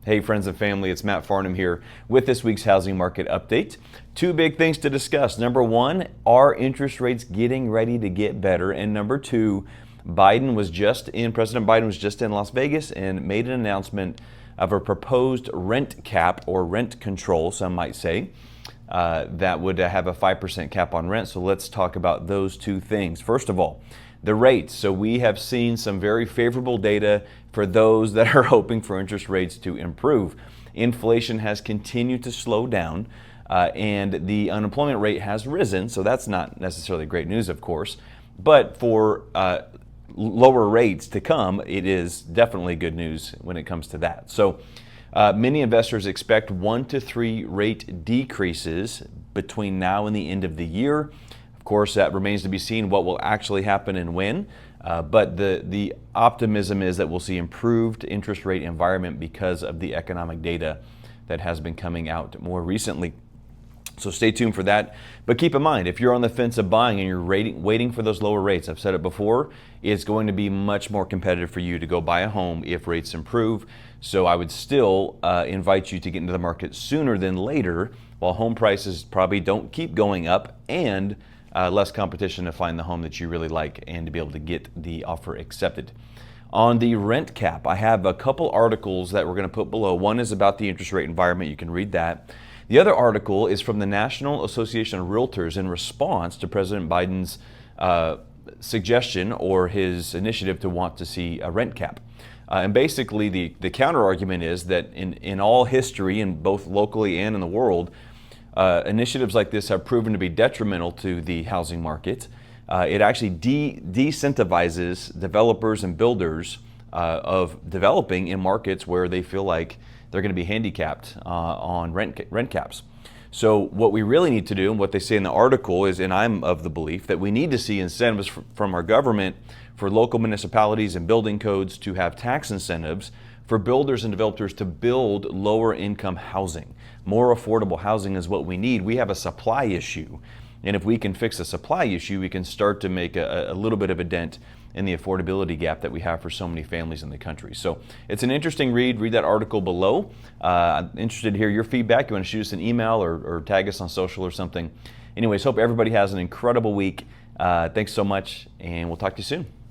Hey friends and family, it's Matt Farnham here with this week's housing market update. Two big things to discuss. Number one, are interest rates getting ready to get better? And number two, President Biden was just in Las Vegas and made an announcement of a proposed rent cap or rent control, some might say, that would have a 5% cap on rent. So let's talk about those two things. First of all, the rates. So we have seen some very favorable data for those that are hoping for interest rates to improve. Inflation has continued to slow down and the unemployment rate has risen. So that's not necessarily great news, of course, but for lower rates to come, it is definitely good news when it comes to that. So many investors expect 1 to 3 rate decreases between now and the end of the year. Of course, that remains to be seen what will actually happen and when, but the optimism is that we'll see improved interest rate environment because of the economic data that has been coming out more recently. So stay tuned for that. But keep in mind, if you're on the fence of buying and you're waiting for those lower rates, I've said it before, it's going to be much more competitive for you to go buy a home if rates improve. So I would still invite you to get into the market sooner than later while home prices probably don't keep going up and less competition to find the home that you really like and to be able to get the offer accepted. On the rent cap, I have a couple articles that we're going to put below. One is about the interest rate environment. You can read that. The other article is from the National Association of Realtors in response to President Biden's suggestion or his initiative to want to see a rent cap. And basically the counter argument is that in all history, in both locally and in the world, initiatives like this have proven to be detrimental to the housing market. It actually de-incentivizes developers and builders of developing in markets where they feel like they're going to be handicapped on rent caps. So what we really need to do, and what they say in the article is, and I'm of the belief, that we need to see incentives from our government for local municipalities and building codes to have tax incentives for builders and developers to build lower income housing. More affordable housing is what we need. We have a supply issue. And if we can fix the supply issue, we can start to make a little bit of a dent in the affordability gap that we have for so many families in the country. So it's an interesting read. Read that article below. I'm interested to hear your feedback. You want to shoot us an email or tag us on social or something. Anyways, hope everybody has an incredible week. Thanks so much, and we'll talk to you soon.